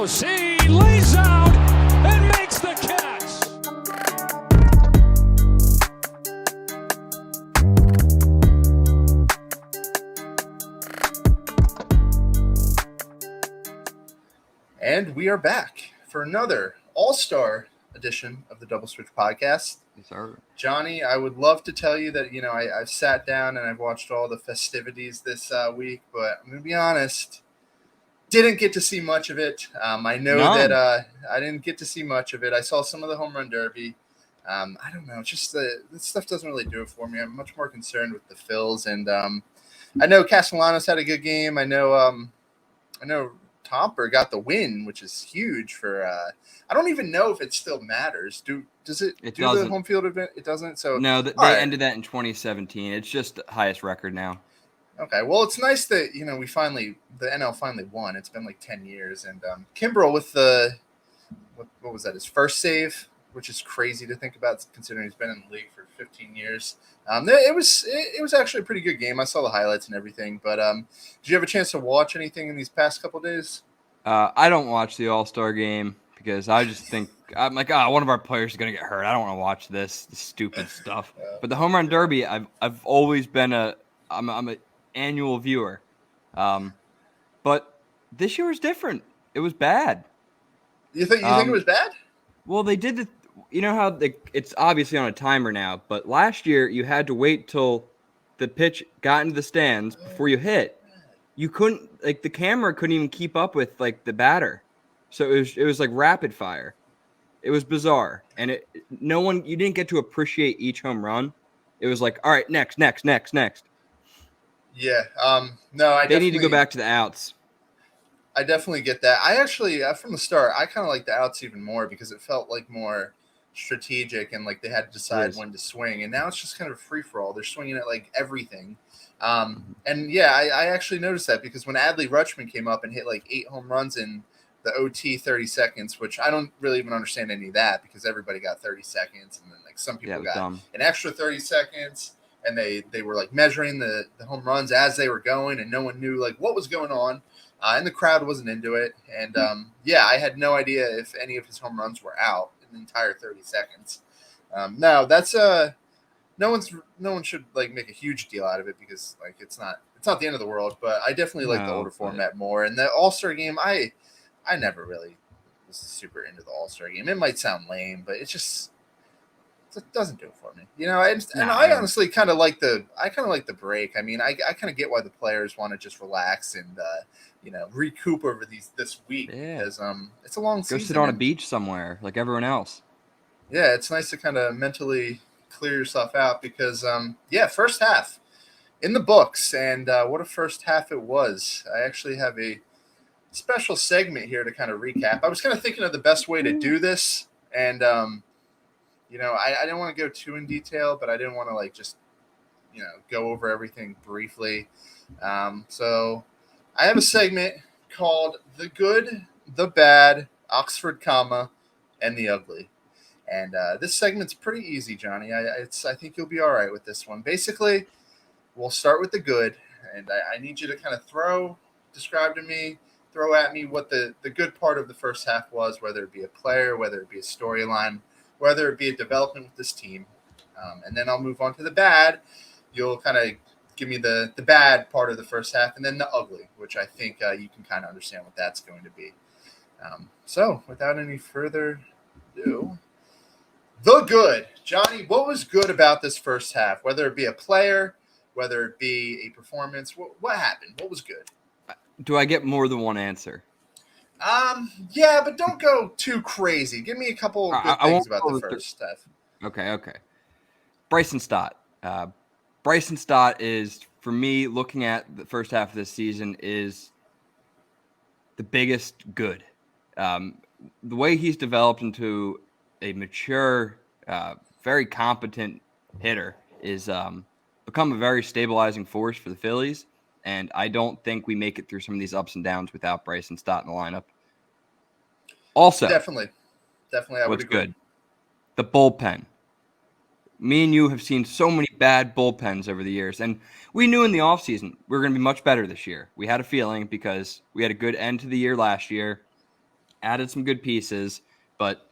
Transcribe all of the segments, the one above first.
throws. He lays out and makes the catch. And we are back for another all-star edition of the Double Switch podcast. Yes, sir. Johnny, I would love to tell you that, I've sat down and I've watched all the festivities this week, but I'm going to be honest, didn't get to see much of it. I know that I didn't get to see much of it. I saw some of the home run derby. I don't know. It's just this stuff doesn't really do it for me. I'm much more concerned with the Phils. And I know Castellanos had a good game. I know Tomper got the win, which is huge for I don't even know if it still matters. Does it do doesn't. the home field event? It doesn't. So no, they ended that in 2017. It's just the highest record now. Okay, well, it's nice that the NL finally won. It's been like 10 years, and Kimbrel with what was that? His first save, which is crazy to think about considering he's been in the league for 15 years. It was actually a pretty good game. I saw the highlights and everything, but did you have a chance to watch anything in these past couple of days? I don't watch the All-Star game because I just think I'm like, one of our players is gonna get hurt. I don't want to watch this stupid stuff. But the home run derby, I've always been I'm an annual viewer, but this year was different. It was bad. You think it was bad? Well, they did you know how it's obviously on a timer now, but last year you had to wait till the pitch got into the stands before you hit. You couldn't, the camera couldn't even keep up with the batter. So it was like rapid fire. It was bizarre. And you didn't get to appreciate each home run. It was like, all right, next. Yeah. They need to go back to the outs. I definitely get that. I actually, from the start, I kind of like the outs even more because it felt like more strategic and like they had to decide when to swing. And now it's just kind of free for all. They're swinging at like everything. And yeah, I actually noticed that because when Adley Rutschman came up and hit like 8 home runs in the OT 30 seconds, which I don't really even understand any of that because everybody got 30 seconds and then like some people got an extra 30 seconds and they were like measuring the home runs as they were going and no one knew like what was going on. And the crowd wasn't into it. And I had no idea if any of his home runs were out in the entire 30 seconds. No, that's no one should like make a huge deal out of it because like it's not the end of the world. But I definitely like the older format more. And the All-Star game, I never really was super into the All-Star game. It might sound lame, but it doesn't do it for me. I honestly kind of like the break. I mean, I kind of get why the players want to just relax and recoup over this week because it's a long season. Go sit on a beach somewhere like everyone else. Yeah, it's nice to kind of mentally clear yourself out because first half in the books, and what a first half it was. I actually have a special segment here to kind of recap. I was kind of thinking of the best way to do this, and I didn't want to go too in detail, but I didn't want to just go over everything briefly. So I have a segment called The Good, the Bad, Oxford comma, and the Ugly. And this segment's pretty easy, Johnny. I think you'll be all right with this one. Basically, we'll start with the good, and I need you to kind of throw at me what the good part of the first half was, whether it be a player, whether it be a storyline, whether it be a development with this team. And then I'll move on to the bad. You'll kind of give me the bad part of the first half, and then the ugly, which I think you can kind of understand what that's going to be. So without any further ado, the good. Johnny, what was good about this first half? Whether it be a player, whether it be a performance, what happened? What was good? Do I get more than one answer? Yeah, but don't go too crazy. Give me a couple good things about the first half. Okay. Bryson Stott. Bryson Stott is, for me, looking at the first half of this season, is the biggest good. The way he's developed into a mature, very competent hitter is become a very stabilizing force for the Phillies. And I don't think we make it through some of these ups and downs without Bryson Stott in the lineup. Also, definitely, I would agree. Good? The bullpen. Me and you have seen so many bad bullpens over the years, and we knew in the offseason we were going to be much better this year. We had a feeling because we had a good end to the year last year, added some good pieces, but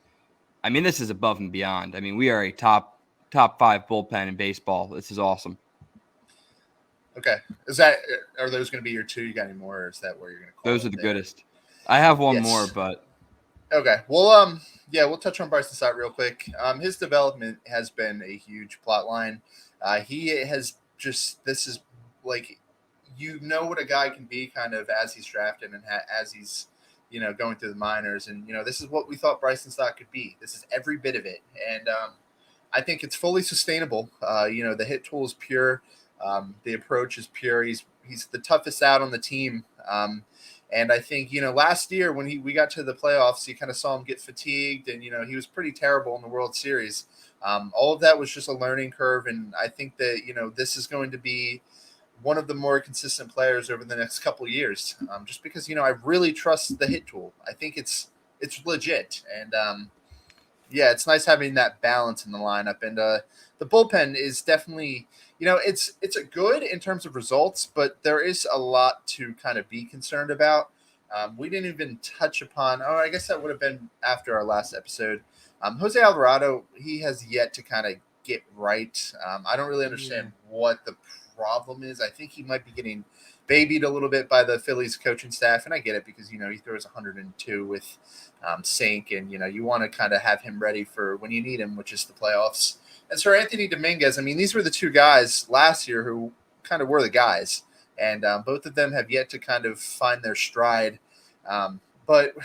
I mean, this is above and beyond. I mean, we are a top 5 bullpen in baseball. This is awesome. Okay. Are those going to be your two? You got any more, or is that where you're going to call Those it are the there? goodest. I have one Yes. more, but Okay. Well, yeah, we'll touch on Bryson Stott real quick. His development has been a huge plot line. He has just, this is like, what a guy can be kind of as he's drafted and as he's, going through the minors. And, this is what we thought Bryson Stott could be. This is every bit of it. And I think it's fully sustainable. The hit tool is pure. The approach is pure. He's the toughest out on the team. And I think, last year when we got to the playoffs, you kind of saw him get fatigued and, he was pretty terrible in the World Series. All of that was just a learning curve. And I think that, this is going to be one of the more consistent players over the next couple of years, just because, I really trust the hit tool. I think it's legit. And, yeah, it's nice having that balance in the lineup. And the bullpen is definitely, it's a good in terms of results, but there is a lot to kind of be concerned about. We didn't even touch upon, I guess that would have been after our last episode. Jose Alvarado, he has yet to kind of get right. I don't really understand what the problem is. I think he might be getting babied a little bit by the Phillies coaching staff, and I get it because, he throws 102 with Sink, and, you want to kind of have him ready for when you need him, which is the playoffs. And Sir Anthony Dominguez, I mean, these were the two guys last year who kind of were the guys, and both of them have yet to kind of find their stride. But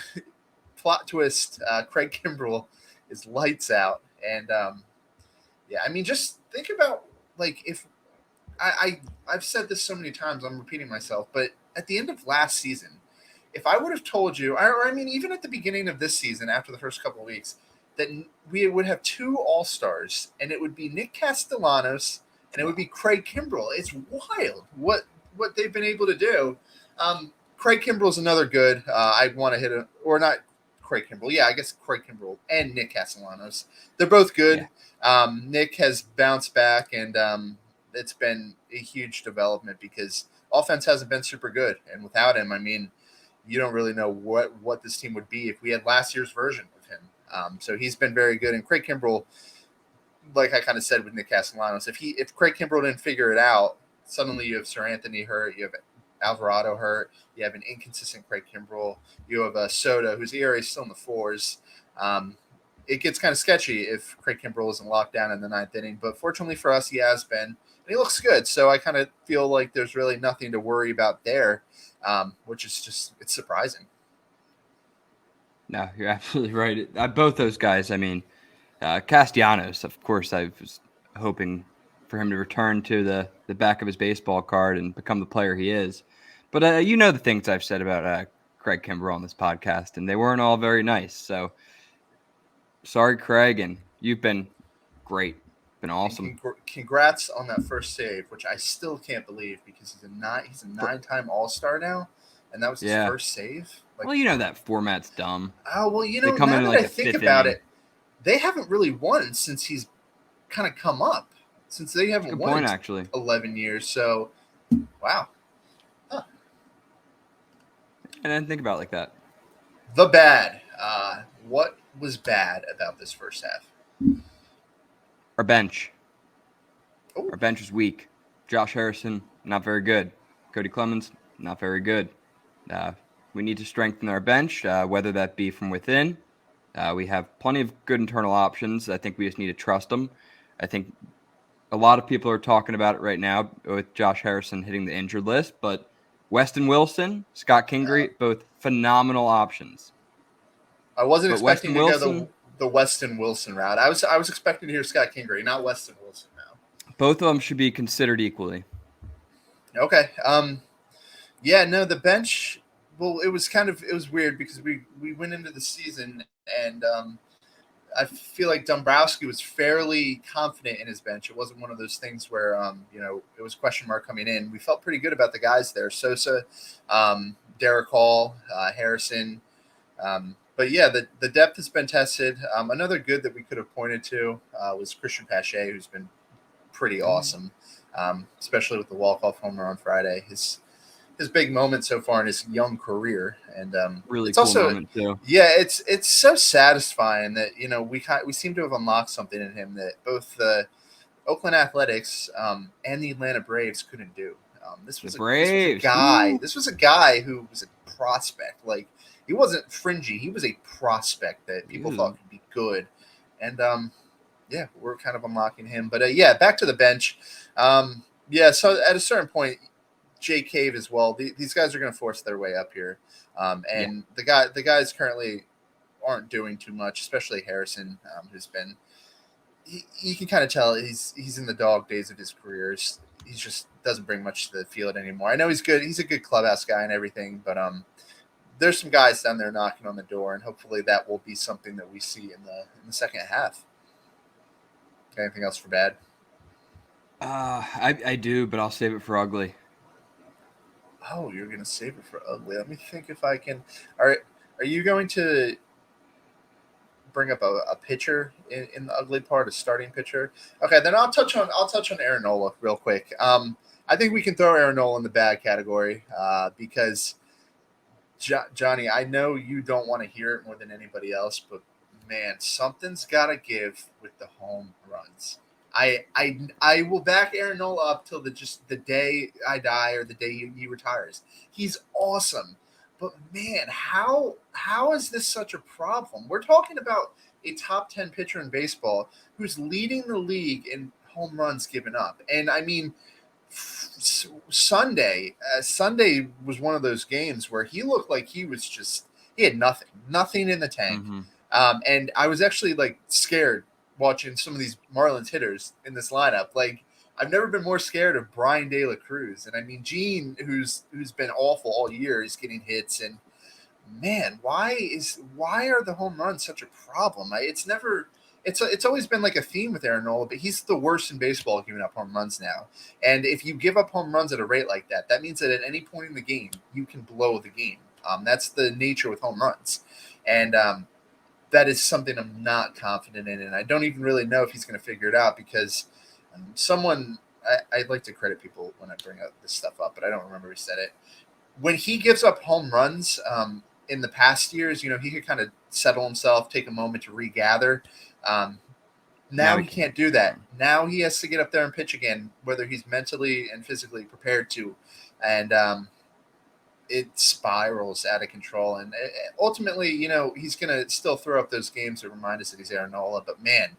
plot twist, Craig Kimbrell is lights out. And, yeah, I mean, just think about, like, if I've said this so many times, I'm repeating myself, but at the end of last season, if I would have told you, or I mean, even at the beginning of this season, after the first couple of weeks, that we would have two All-Stars, and it would be Nick Castellanos, and it would be Craig Kimbrell. It's wild what they've been able to do. Craig Kimbrell's another good. I'd want to hit a, or not Craig Kimbrell. Yeah, I guess Craig Kimbrell and Nick Castellanos. They're both good. Yeah. Nick has bounced back, and it's been a huge development because offense hasn't been super good. And without him, I mean, you don't really know what this team would be if we had last year's version of him. So he's been very good. And Craig Kimbrell, like I kind of said with Nick Castellanos, if Craig Kimbrell didn't figure it out, suddenly you have Sir Anthony hurt, you have Alvarado hurt, you have an inconsistent Craig Kimbrell, you have Soto, whose ERA is still in the fours. It gets kind of sketchy if Craig Kimbrell isn't locked down in the ninth inning. But fortunately for us, he has been. And he looks good, so I kind of feel like there's really nothing to worry about there, which is just – it's surprising. No, you're absolutely right. Both those guys, I mean, Castellanos, of course, I was hoping for him to return to the back of his baseball card and become the player he is. But the things I've said about Craig Kimbrell on this podcast, and they weren't all very nice. So sorry, Craig, and you've been great. Been awesome. Congrats on that first save, which I still can't believe because he's a 9-time All-Star now, and that was his first save. Like, well, that format's dumb. Oh, well, they come now in that like I think about it, they haven't really won since he's kind of come up. Since they haven't won in 11 years. So, wow. Huh. I didn't think about it like that. The bad. What was bad about this first half? Our bench. Ooh. Our bench was weak. Josh Harrison, not very good. Cody Clemens, not very good. We need to strengthen our bench, whether that be from within. We have plenty of good internal options. I think we just need to trust them. I think a lot of people are talking about it right now with Josh Harrison hitting the injured list, but Weston Wilson, Scott Kingery, both phenomenal options. I wasn't expecting to go the Weston Wilson route. I was expecting to hear Scott Kingery, not Weston Wilson now. Both of them should be considered equally. Okay. The bench, well, it was weird because we went into the season and I feel like Dombrowski was fairly confident in his bench. It wasn't one of those things where, it was question mark coming in. We felt pretty good about the guys there. Sosa, Derek Hall, Harrison. But yeah, the depth has been tested. Another good that we could have pointed to was Christian Pache, who's been pretty awesome, especially with the walk-off homer on Friday. his big moment so far in his young career, and Really it's cool also moment too. yeah, it's so satisfying that we seem to have unlocked something in him that both the Oakland Athletics and the Atlanta Braves couldn't do. This The was a Braves. guy. Woo. This was a guy who was a prospect. Like he wasn't fringy. He was a prospect that people Ew. thought could be good, and yeah, we're kind of unlocking him. But yeah, back to the bench. Yeah, so at a certain point, Jay Cave as well. These guys are going to force their way up here, Yeah. and the guys currently aren't doing too much, especially Harrison, who's been. You can kind of tell he's in the dog days of his career. He just doesn't bring much to the field anymore. I know he's good. He's a good clubhouse guy and everything, but there's some guys down there knocking on the door, and hopefully that will be something that we see in the second half. Anything else for bad? I do, but I'll save it for ugly. Oh, you're gonna save it for ugly. Let me think if I can. Are you going to bring up a pitcher in the ugly part, a starting pitcher? Okay, then I'll touch on Aaron Nola real quick. I think we can throw Aaron Nola in the bad category because Johnny, I know you don't want to hear it more than anybody else, but man, something's got to give with the home runs. I will back Aaron Nola up till the day I die or the day he retires. He's awesome, but man, how is this such a problem? We're talking about a top 10 pitcher in baseball who's leading the league in home runs given up, and I mean Sunday was one of those games where he looked like he had nothing in the tank. Mm-hmm. And I was actually like scared watching some of these Marlins hitters in this lineup. Like I've never been more scared of Brian De La Cruz. And I mean, Gene, who's been awful all year, is getting hits. And man, why are the home runs such a problem? It's always been like a theme with Aaron Nola, but he's the worst in baseball giving up home runs now. And if you give up home runs at a rate like that, that means that at any point in the game you can blow the game. That's the nature with home runs, and that is something I'm not confident in, and I don't even really know if he's going to figure it out because I'd like to credit people when I bring up this stuff up, but I don't remember who said it. When he gives up home runs in the past years, he could kind of settle himself, take a moment to regather. Um, now Now he he can. can't do that. Now he has to get up there and pitch again, whether he's mentally and physically prepared to. And it spirals out of control. And ultimately, he's going to still throw up those games that remind us that he's Aaron Nola. But man,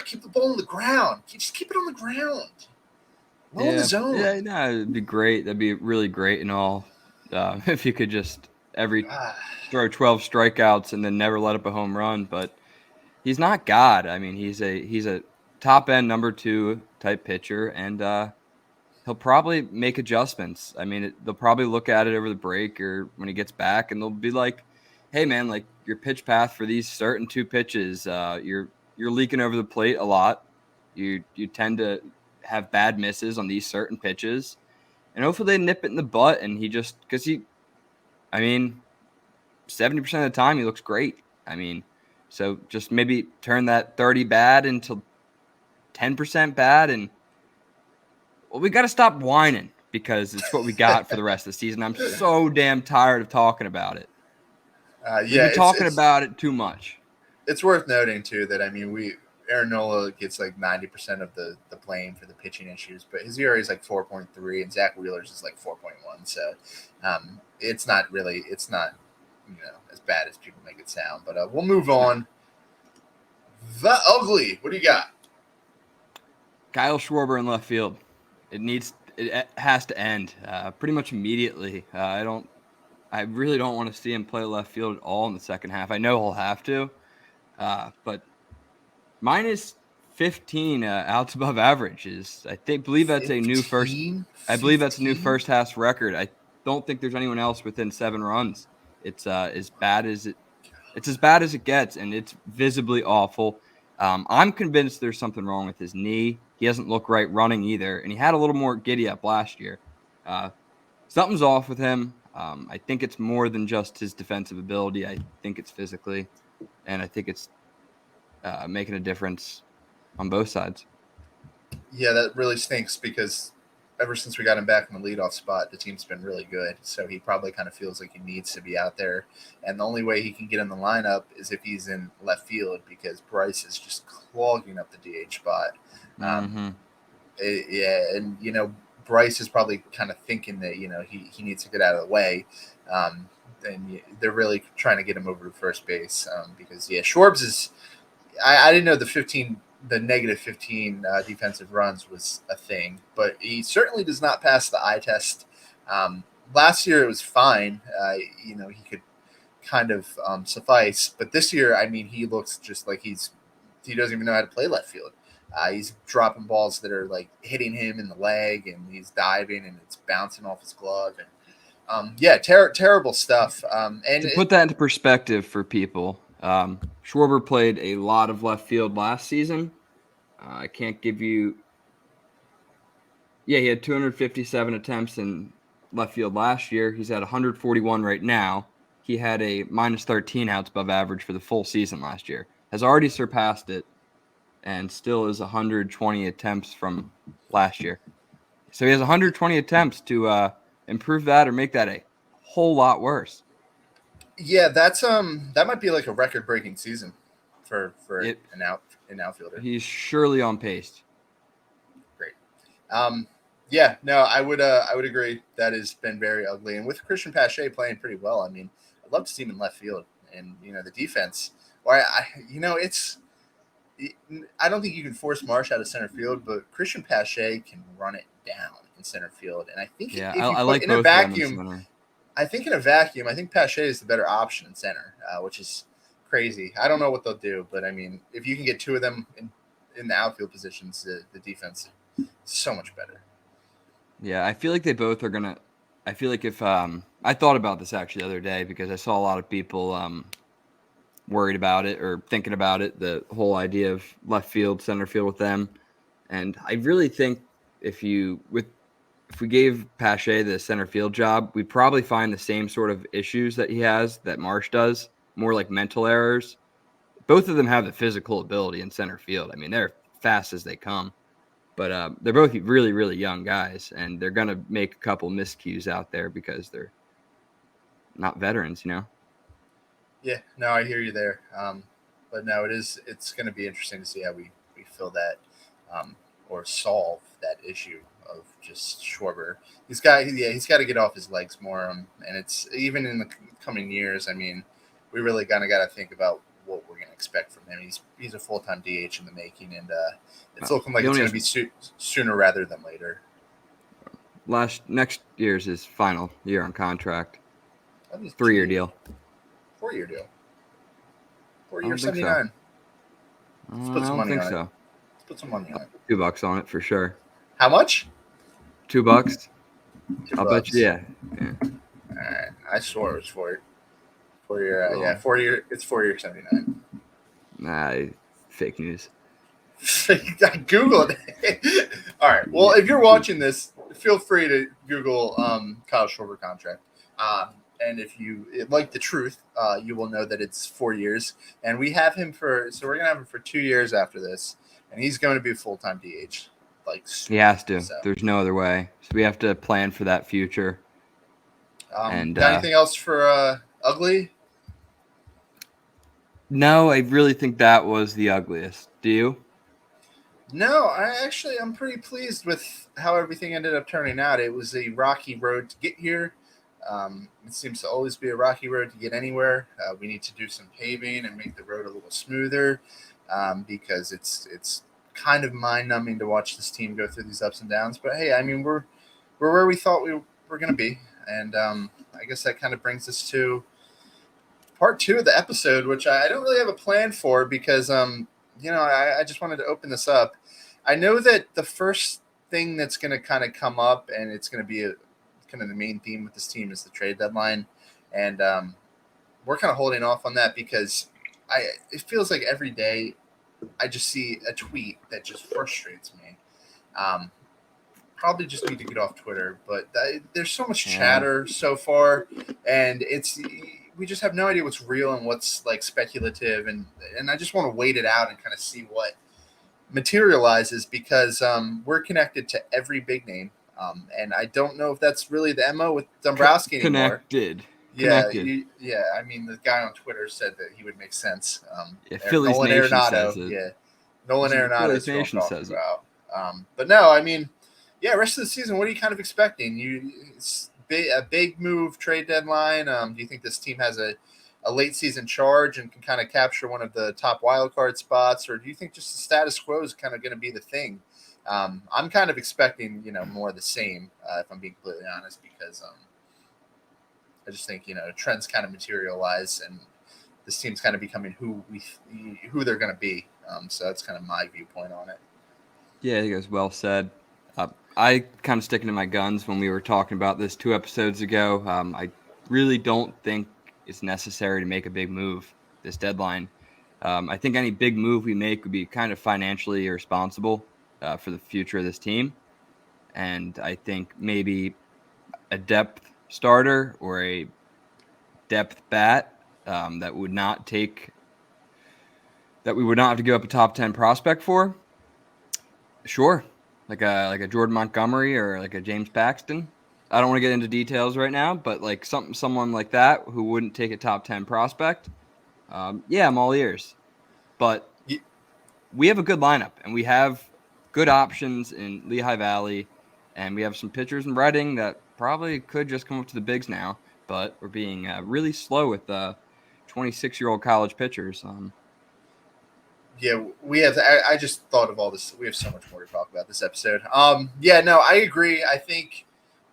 keep the ball on the ground. Just keep it on the ground. Low in the zone. Yeah, no, it'd be great. That'd be really great and all. If you could just throw 12 strikeouts and then never let up a home run, but he's not God. I mean, he's a top end number 2 type pitcher, and he'll probably make adjustments. I mean, they'll probably look at it over the break or when he gets back, and they'll be like, "Hey, man, like your pitch path for these certain 2 pitches, you're leaking over the plate a lot. You tend to have bad misses on these certain pitches, and hopefully they nip it in the butt." And I mean, 70% of the time he looks great. I mean, so just maybe turn that 30 bad into 10% bad, and we got to stop whining because it's what we got for the rest of the season. I'm so damn tired of talking about it. We've Yeah, been talking about it too much. it's worth noting too that Aaron Nola gets like 90% of the blame for the pitching issues, but his ERA is like 4.3 and Zach Wheeler's is like 4.1. So it's not as bad as people make it sound. But we'll move on. The ugly. What do you got? Kyle Schwarber in left field. It has to end pretty much immediately. I really don't want to see him play left field at all in the second half. I know he'll have to, but minus 15 outs above average is believe that's a new first. 15? I believe that's a new 15? first half record. I don't think there's anyone else within 7 runs. It's as bad as it. It's as bad as it gets, and it's visibly awful. I'm convinced there's something wrong with his knee. He doesn't look right running either, and he had a little more giddy up last year. Something's off with him. I think it's more than just his defensive ability. I think it's physically, and I think it's making a difference on both sides. Yeah, that really stinks because ever since we got him back in the leadoff spot, the team's been really good. So he probably kind of feels like he needs to be out there. And the only way he can get in the lineup is if he's in left field because Bryce is just clogging up the DH spot. And, you know, Bryce is probably kind of thinking that, you know, he needs to get out of the way. And they're really trying to get him over to first base because, Schwarbs is – I didn't know the negative 15 defensive runs was a thing, but he certainly does not pass the eye test. Last year it was fine. You know, he could kind of suffice, but this year, I mean, he looks just like he doesn't even know how to play left field. He's dropping balls that are like hitting him in the leg, and he's diving, and it's bouncing off his glove. And terrible stuff. And to put that into perspective for people, Schwarber played a lot of left field last season. I can't give you. Yeah, he had 257 attempts in left field last year. He's at 141 right now. He had a minus 13 outs above average for the full season last year. Has already surpassed it, and still is 120 attempts from last year. So he has 120 attempts to improve that or make that a whole lot worse. Yeah, that's that might be like a record-breaking season for an outfielder. He's surely on pace. Great. I would agree. That has been very ugly. And with Christian Pache playing pretty well, I mean, I'd love to see him in left field. And, you know, the defense, I don't think you can force Marsh out of center field, but Christian Pache can run it down in center field. And I think I like both of them. I think in a vacuum, I think Pache is the better option in center, which is crazy. I don't know what they'll do, but I mean, if you can get two of them in the outfield positions, the defense is so much better. Yeah, I feel like they both are gonna. I feel like if I thought about this actually the other day because I saw a lot of people worried about it or thinking about it, the whole idea of left field, center field with them, and I really think if we gave Pache the center field job, we'd probably find the same sort of issues that he has that Marsh does, more like mental errors. Both of them have the physical ability in center field. I mean, they're fast as they come. But they're both really, really young guys, and they're going to make a couple miscues out there because they're not veterans, you know? Yeah, no, I hear you there. But no, it's going to be interesting to see how we fill that or solve that issue of just Schwarber. He's got to get off his legs more. And it's even in the coming years, I mean, we really kind of got to think about what we're going to expect from him. He's a full-time DH in the making, and it's looking like it's going to be sooner rather than later. Next year's his final year on contract. 3-year deal. 4-year deal. 4-year, 79. Let's put some money on it. Let's put some money on it. $2 on it for sure. How much? $2. I'll bet you, yeah. All right. I swore it was 4-year. 4-year. It's 4-year 79. Nah, fake news. I Googled it. All right. Well, if you're watching this, feel free to Google Kyle Schwarber contract. And if you like the truth, you will know that it's 4 years. And we have him we're going to have him for 2 years after this. And he's going to be a full-time DH. He has to. So. There's no other way. So we have to plan for that future. Got anything else for Ugly? No, I really think that was the ugliest. Do you? No, I'm pretty pleased with how everything ended up turning out. It was a rocky road to get here. It seems to always be a rocky road to get anywhere. We need to do some paving and make the road a little smoother because it's kind of mind-numbing to watch this team go through these ups and downs. But hey, I mean, we're where we thought we were going to be, and I guess that kind of brings us to part 2 of the episode, which I don't really have a plan for because I just wanted to open this up. I know that the first thing that's going to kind of come up, and it's going to be kind of the main theme with this team, is the trade deadline, and we're kind of holding off on that because it feels like every day I just see a tweet that just frustrates me. Probably just need to get off Twitter, but there's so much chatter so far, and we just have no idea what's real and what's like speculative, and I just want to wait it out and kind of see what materializes because we're connected to every big name. And I don't know if that's really the MO with Dombrowski anymore. Connected. Yeah, I mean, the guy on Twitter said that he would make sense. Phillies Nolan Nation Arenado, says it. yeah, Nolan Arenado Phillies is who I'm Nation talking says it. about. But no, I mean, yeah, rest of the season, what are you kind of expecting? A big move trade deadline. Do you think this team has a late season charge and can kind of capture one of the top wild card spots, or do you think just the status quo is kind of going to be the thing? I'm kind of expecting, more of the same, if I'm being completely honest, because I just think, trends kind of materialize and this team's kind of becoming who they're going to be. So that's kind of my viewpoint on it. Yeah, I think it was well said. I kind of sticking to my guns when we were talking about this 2 episodes ago. I really don't think it's necessary to make a big move this deadline. I think any big move we make would be kind of financially irresponsible for the future of this team. And I think maybe a depth starter or a depth bat that we would not have to give up a top 10 prospect for. Sure. Like a Jordan Montgomery or like a James Paxton. I don't want to get into details right now, but like someone like that who wouldn't take a top 10 prospect. Yeah, I'm all ears. But we have a good lineup and we have good options in Lehigh Valley, and we have some pitchers in Reading that probably could just come up to the bigs now, but we're being really slow with 26-year-old college pitchers. Yeah, we have. I just thought of all this. We have so much more to talk about this episode. Yeah, no, I agree. I think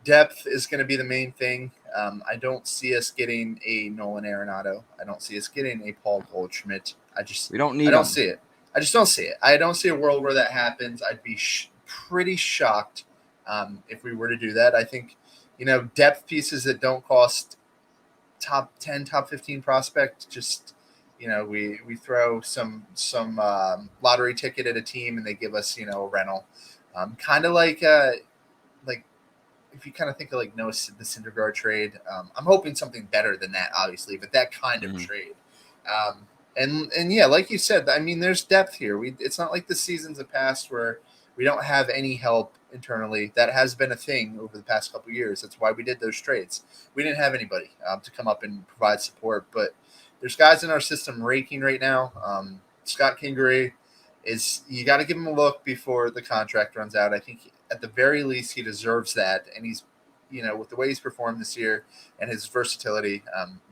depth is going to be the main thing. I don't see us getting a Nolan Arenado. I don't see us getting a Paul Goldschmidt. We don't need I don't them. see it. I just don't see it. I don't see a world where that happens. I'd be pretty shocked if we were to do that. I think, depth pieces that don't cost top 10, top 15 prospect, just, we throw some lottery ticket at a team and they give us, a rental. Kind of like if you kind of think of like Noah the Syndergaard trade, I'm hoping something better than that, obviously, but that kind of trade. And yeah, like you said, I mean, there's depth here. It's not like the seasons have passed where we don't have any help internally. That has been a thing over the past couple of years. That's why we did those trades. We didn't have anybody to come up and provide support, but there's guys in our system raking right now. Scott Kingery you got to give him a look before the contract runs out. I think at the very least he deserves that, and he's, with the way he's performed this year and his versatility,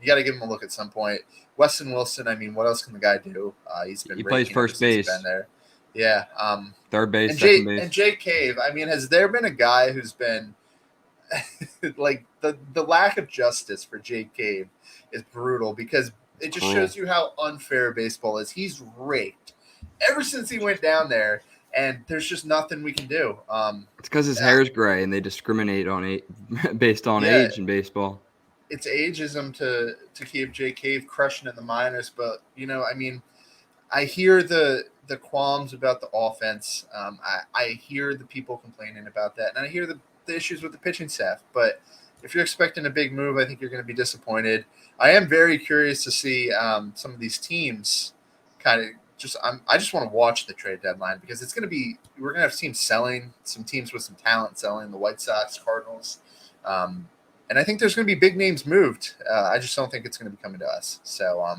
you got to give him a look at some point. Weston Wilson, I mean, what else can the guy do? He plays first base. He's been there. Yeah. Third base, and second base. And Jay Cave, I mean, has there been a guy who's been like the lack of justice for Jay Cave is brutal, because it just shows you how unfair baseball is. He's raked ever since he went down there, and there's just nothing we can do. It's because his hair is gray, and they discriminate on based on age in baseball. It's ageism to keep Jay Cave crushing in the minors, but I mean, I hear the qualms about the offense. I hear the people complaining about that, and I hear the issues with the pitching staff. But if you're expecting a big move, I think you're going to be disappointed. I am very curious to see some of these teams kind of I just want to watch the trade deadline, because we're going to have teams selling, some teams with some talent selling, the White Sox, Cardinals. And I think there's going to be big names moved. I just don't think it's going to be coming to us. So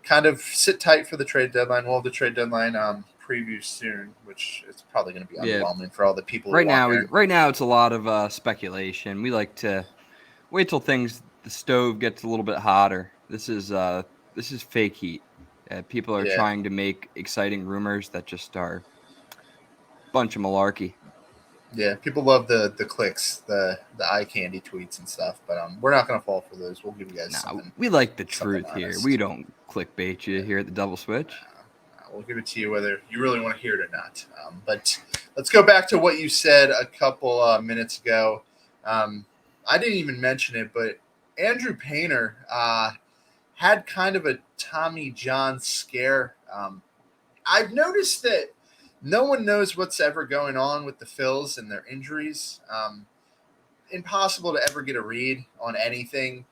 kind of sit tight for the trade deadline. We'll have the trade deadline preview soon, which is probably going to be underwhelming for all the people. Right now, it's a lot of speculation. We like to wait till the stove gets a little bit hotter. This is fake heat. People are trying to make exciting rumors that just are a bunch of malarkey. Yeah, people love the clicks, the eye candy tweets and stuff, but we're not going to fall for those. We'll give you guys something. We like the truth here. We don't clickbait you here at the Double Switch. We'll give it to you whether you really want to hear it or not. But let's go back to what you said a couple minutes ago. I didn't even mention it, but Andrew Painter had kind of a Tommy John scare. I've noticed that no one knows what's ever going on with the Phils and their injuries. Impossible to ever get a read on anything.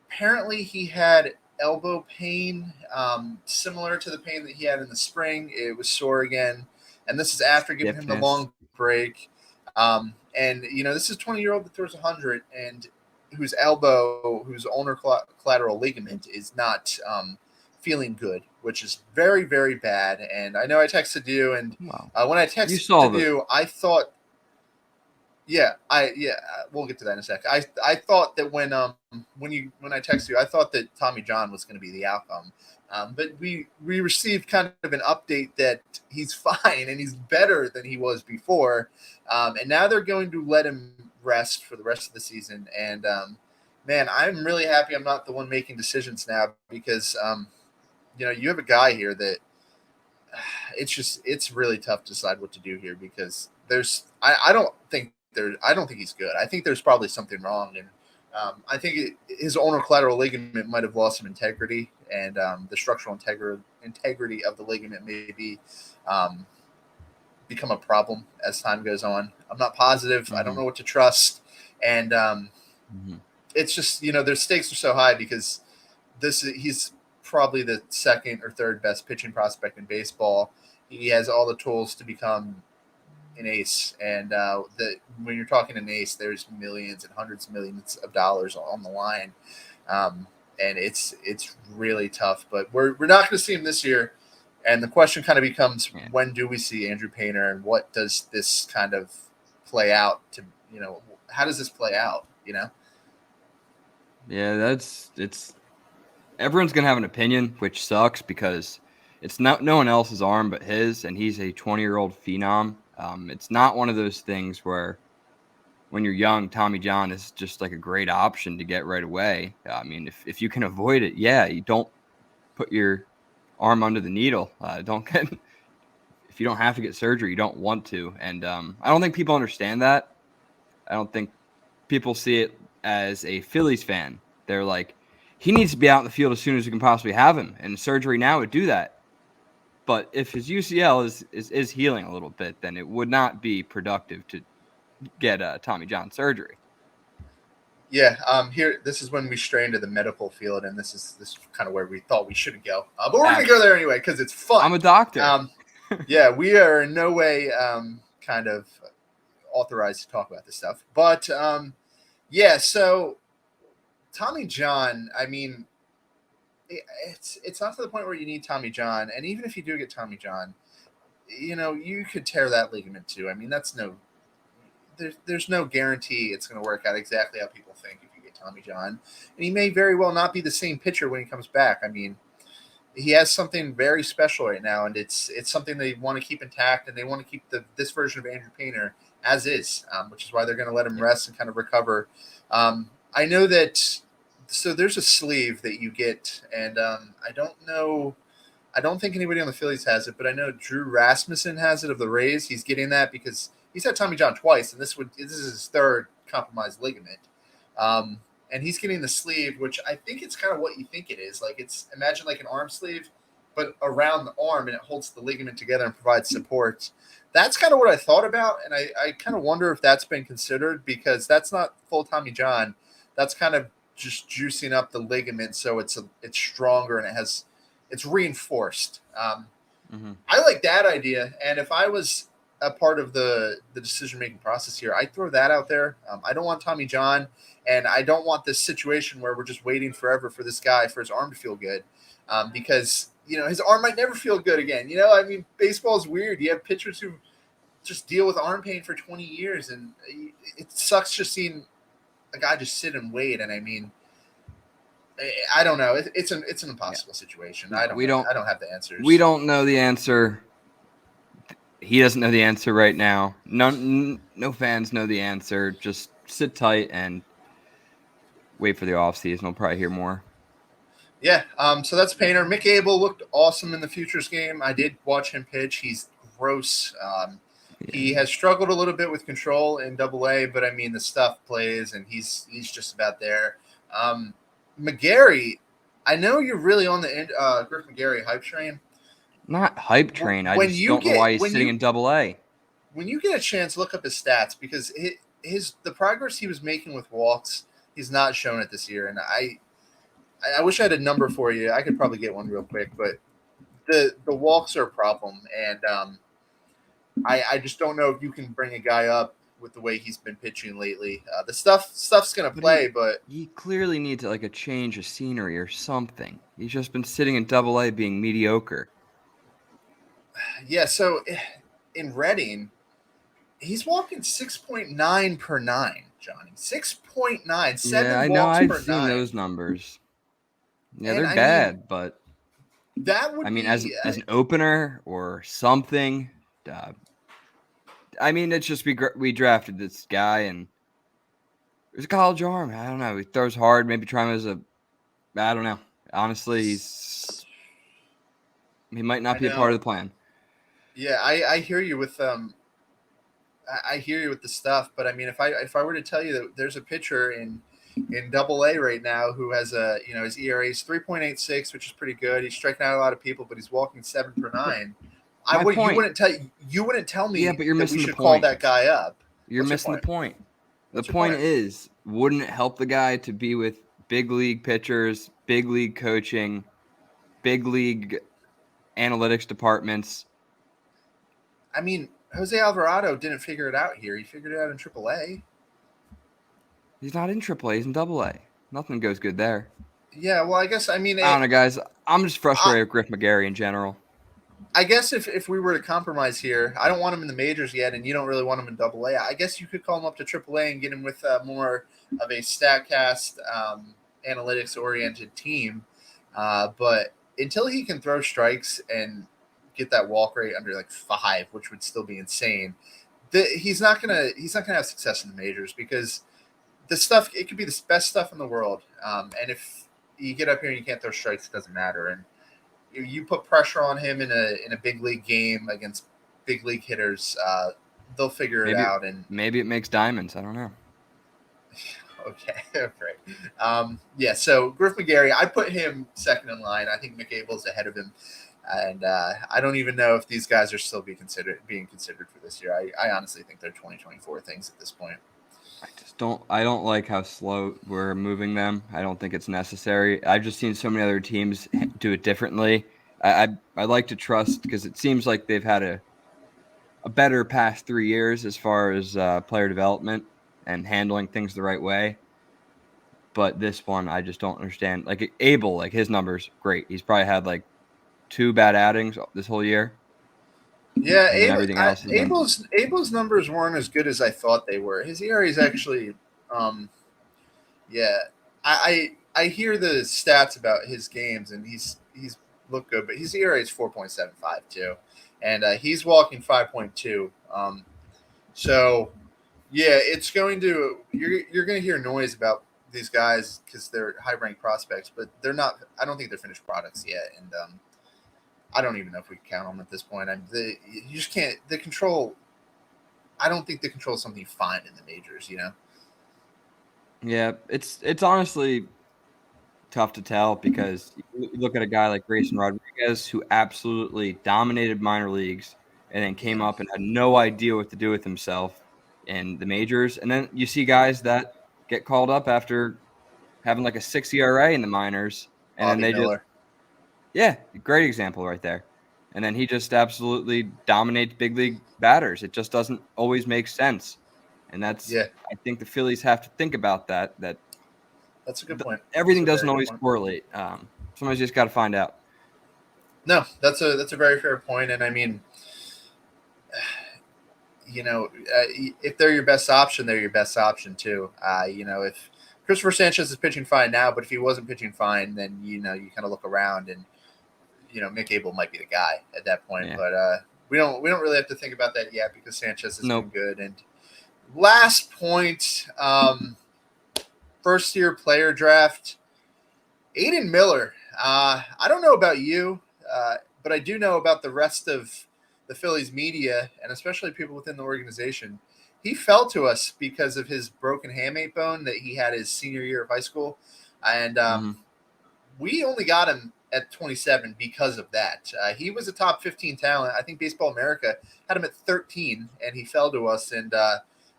Apparently, he had elbow pain, similar to the pain that he had in the spring. It was sore again. And this is after giving him the long break. And this is a 20-year-old that throws 100 and whose elbow, whose ulnar collateral ligament is not feeling good, which is very, very bad. And I know I texted you, and Wow. when I You texted saw you, I thought, we'll get to that in a sec. I thought that when I texted you, I thought that Tommy John was going to be the outcome. But we received kind of an update that he's fine and he's better than he was before. And now they're going to let him rest for the rest of the season. And, man, I'm really happy I'm not the one making decisions now because, you have a guy here that it's really tough to decide what to do here because I don't think he's good. I think there's probably something wrong. And I think his ulnar collateral ligament might have lost some integrity, and the structural integrity of the ligament may be become a problem as time goes on. I'm not positive. Mm-hmm. I don't know what to trust, and it's just their stakes are so high because he's probably the second or third best pitching prospect in baseball. He has all the tools to become an ace, and when you're talking an ace, there's millions and hundreds of millions of dollars on the line, and it's really tough. But we're not going to see him this year, and the question kind of becomes, when do we see Andrew Painter, and what does this kind of play out to how does this play out? Yeah, it's everyone's gonna have an opinion, which sucks because it's not no one else's arm but his, and he's a 20-year-old phenom. It's not one of those things where when you're young, Tommy John is just like a great option to get right away. I mean, if you can avoid it, you don't put your arm under the needle. If you don't have to get surgery, you don't want to. And I don't think people understand that. I don't think people see it as a Phillies fan. They're like, he needs to be out in the field as soon as we can possibly have him, and surgery now would do that. But if his UCL is healing a little bit, then it would not be productive to get Tommy John surgery. Yeah, this is when we stray into the medical field, and this is kind of where we thought we shouldn't go. But we're going to go there anyway because it's fun. I'm a doctor. We are in no way kind of authorized to talk about this stuff. But, so Tommy John, I mean, it's not to the point where you need Tommy John. And even if you do get Tommy John, you could tear that ligament too. I mean, there's no guarantee it's going to work out exactly how people think if you get Tommy John. And he may very well not be the same pitcher when he comes back. I mean, he has something very special right now, and it's something they want to keep intact, and they want to keep this version of Andrew Painter as is, which is why they're going to let him rest and kind of recover. I know that so there's a sleeve that you get, and I don't think anybody on the Phillies has it, but I know Drew Rasmussen has it of the Rays. He's getting that because he's had Tommy John twice, and this is his third compromised ligament. And he's getting the sleeve, which I think it's kind of what you think it is. Like imagine like an arm sleeve, but around the arm, and it holds the ligament together and provides support. That's kind of what I thought about, and I kind of wonder if that's been considered because that's not full Tommy John. That's kind of just juicing up the ligament so it's stronger and it's reinforced. I like that idea, and if I was a part of the decision-making process here, I'd throw that out there. I don't want Tommy John, and I don't want this situation where we're just waiting forever for this guy for his arm to feel good because, his arm might never feel good again. I mean, baseball is weird. You have pitchers who just deal with arm pain for 20 years, and it sucks just seeing a guy just sit and wait. And I mean, I don't know. It's an impossible situation. I don't have the answers. We don't know the answer. He doesn't know the answer right now. No fans know the answer. Just sit tight and wait for the offseason. We'll probably hear more. Yeah, so that's Painter. Mick Abel looked awesome in the Futures game. I did watch him pitch. He's gross. He has struggled a little bit with control in Double-A, but I mean the stuff plays, and he's just about there. McGarry, I know you're really on the Griff McGarry hype train. Not hype train. I just don't know why he's sitting in Double-A. When you get a chance, look up his stats because the progress he was making with walks, he's not shown it this year. And I wish I had a number for you. I could probably get one real quick, but the walks are a problem, and I just don't know if you can bring a guy up with the way he's been pitching lately. The stuff's gonna play, but he clearly needs like a change of scenery or something. He's just been sitting in Double-A being mediocre. yeah. So in Reading, he's walking 6.9 per nine, Johnny. 6.9, Yeah, I know. walks I've per seen nine. those numbers. Yeah, And they're I bad, mean, but that would I mean, be as an opener or something. I mean, it's just we drafted this guy and he's a college arm. I don't know. He throws hard. Maybe try him as a. I don't know. Honestly, he might not I be a part know. of the plan. Yeah, I hear you with I hear you with the stuff, but I mean, if I were to tell you that there's a pitcher in Double-A right now who has a his ERA is 3.86, which is pretty good. He's striking out a lot of people, but he's walking 7 per nine. My point. You wouldn't tell me Yeah, but you're that we missing the should call point. that guy up. You're What's your missing the point? point. What's The your point point? is, wouldn't it help the guy to be with big league pitchers, big league coaching, big league analytics departments? I mean, Jose Alvarado didn't figure it out here. He figured it out in AAA. He's not in AAA. He's in AA. Nothing goes good there. Yeah, well, I guess I mean I don't know, guys. I'm just frustrated with Griff McGarry in general. I guess if we were to compromise here, I don't want him in the majors yet, and you don't really want him in Double-A. I guess you could call him up to AAA and get him with more of a Statcast analytics-oriented team. But until he can throw strikes and get that walk rate under like 5, which would still be insane, he's not gonna have success in the majors because the stuff it could be the best stuff in the world, and if you get up here and you can't throw strikes, it doesn't matter. And you put pressure on him in a big league game against big league hitters, they'll figure it out. And maybe it makes diamonds. I don't know. Okay, great. Yeah, so Griff McGarry, I put him second in line. I think Mick Abel's ahead of him, and I don't even know if these guys are still being considered for this year. I honestly think they're 2024 things at this point. I don't like how slow we're moving them. I don't think it's necessary. I've just seen so many other teams do it differently. I like to trust because it seems like they've had a better past 3 years as far as player development and handling things the right way. But this one, I just don't understand. Like Abel, like his numbers, great. He's probably had like 2 bad outings this whole year. Yeah, everything else Abel's numbers weren't as good as I thought they were. His ERA is actually, yeah. I hear the stats about his games, and he's looked good, but his ERA is 4.75 too, and he's walking 5.2. So yeah, it's going to you're going to hear noise about these guys because they're high ranked prospects, but they're not. I don't think they're finished products yet, and I don't even know if we can count them at this point. You just can't. The control. I don't think the control is something you find in the majors. Yeah, it's honestly tough to tell because you look at a guy like Grayson Rodriguez who absolutely dominated minor leagues and then came up and had no idea what to do with himself in the majors. And then you see guys that get called up after having like a 6 ERA in the minors, and Bobby then they Miller. Yeah, great example right there. And then he just absolutely dominates big league batters. It just doesn't always make sense. And I think the Phillies have to think about that. That's a good point. Everything doesn't always correlate. Sometimes you just got to find out. No, that's a very fair point. And I mean, if they're your best option, they're your best option too. If Christopher Sanchez is pitching fine now, but if he wasn't pitching fine, then you kind of look around and Mick Abel might be the guy at that point. Yeah. But we don't really have to think about that yet because Sanchez has been good. And last point, first year player draft, Aiden Miller. I don't know about you, but I do know about the rest of the Phillies media and especially people within the organization. He fell to us because of his broken hamate bone that he had his senior year of high school. And we only got him at 27 because of that. He was a top 15 talent. I think Baseball America had him at 13, and he fell to us. And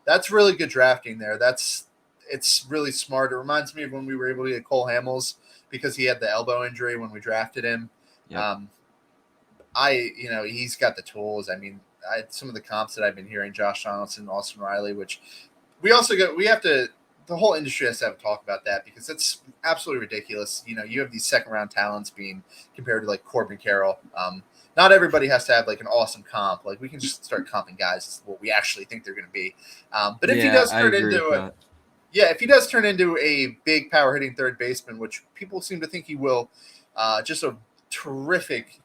that's really good drafting there. It's really smart. It reminds me of when we were able to get Cole Hamels because he had the elbow injury when we drafted him. Yep. He's got the tools. I mean, some of the comps that I've been hearing, Josh Donaldson, Austin Riley, which the whole industry has to have a talk about that because it's absolutely ridiculous. You have these second round talents being compared to like Corbin Carroll. Not everybody has to have like an awesome comp. Like we can just start comping guys as what we actually think they're going to be. But if he does turn if he does turn into a big power hitting third baseman, which people seem to think he will, just a terrific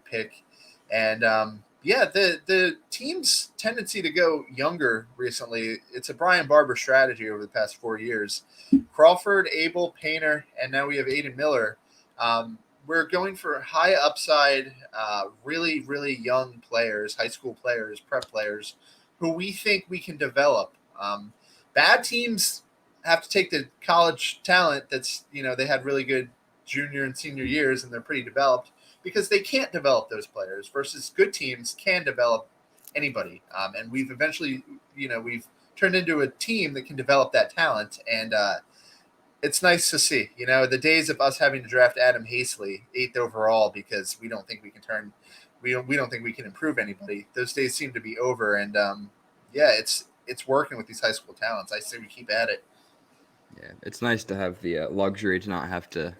pick. And the team's tendency to go younger recently, it's a Brian Barber strategy over the past 4 years. Crawford, Abel, Painter, and now we have Aiden Miller. We're going for high upside, really, really young players, high school players, prep players, who we think we can develop. Bad teams have to take the college talent that's, they had really good junior and senior years and they're pretty developed because they can't develop those players versus good teams can develop anybody. And we've eventually, we've turned into a team that can develop that talent. And it's nice to see, the days of us having to draft Adam Hastley 8th overall because we don't think we can we don't think we can improve anybody. Those days seem to be over. And it's working with these high school talents. I say we keep at it. Yeah, it's nice to have the luxury to not have to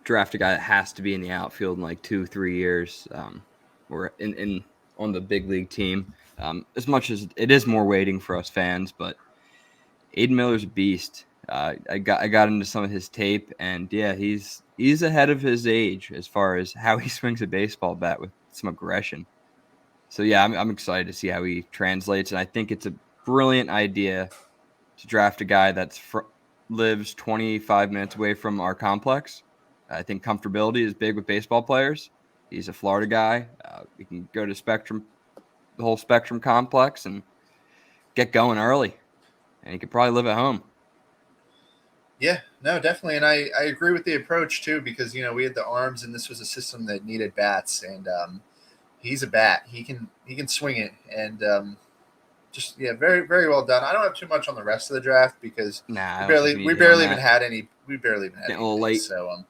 draft a guy that has to be in the outfield in like 2-3 years, or in on the big league team. As much as it is more waiting for us fans, but Aiden Miller's a beast. I got into some of his tape, and yeah, he's ahead of his age as far as how he swings a baseball bat with some aggression. So yeah, I'm excited to see how he translates, and I think it's a brilliant idea to draft a guy that's lives 25 minutes away from our complex. I think comfortability is big with baseball players. He's a Florida guy. We can go to the whole Spectrum complex, and get going early. And he could probably live at home. Yeah, no, definitely. And I agree with the approach too, because, we had the arms and this was a system that needed bats, and he's a bat. He can swing it. And very, very well done. I don't have too much on the rest of the draft because we barely even had any. Getting a little late. So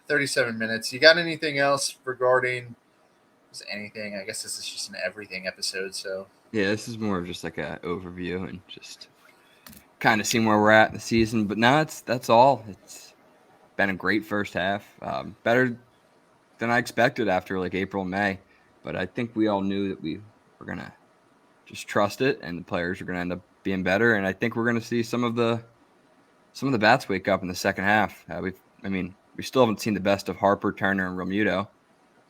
37 minutes. You got anything else regarding anything? I guess this is just an everything episode. So yeah, this is more of just like an overview and just kind of seeing where we're at in the season. But now that's all. It's been a great first half. Better than I expected after like April and May. But I think we all knew that we were gonna just trust it, and the players are gonna end up being better. And I think we're gonna see some of the bats wake up in the second half. We still haven't seen the best of Harper, Turner, and Romuto.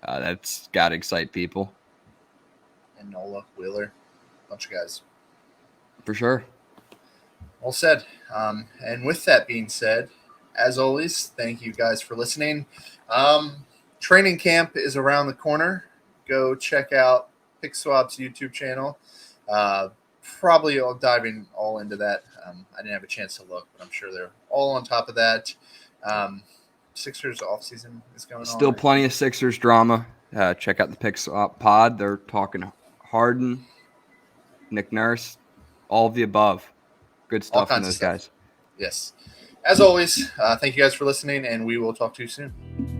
That's got to excite people. And Nola, Wheeler, bunch of guys. For sure. All said. And with that being said, as always, thank you guys for listening. Training camp is around the corner. Go check out Pick Swap's YouTube channel. Probably all diving all into that. I didn't have a chance to look, but I'm sure they're all on top of that. Sixers offseason is going on. Still plenty of Sixers drama. Check out the Pick Swap pod. They're talking Harden, Nick Nurse, all of the above. Good stuff from those guys. Yes. As always, thank you guys for listening, and we will talk to you soon.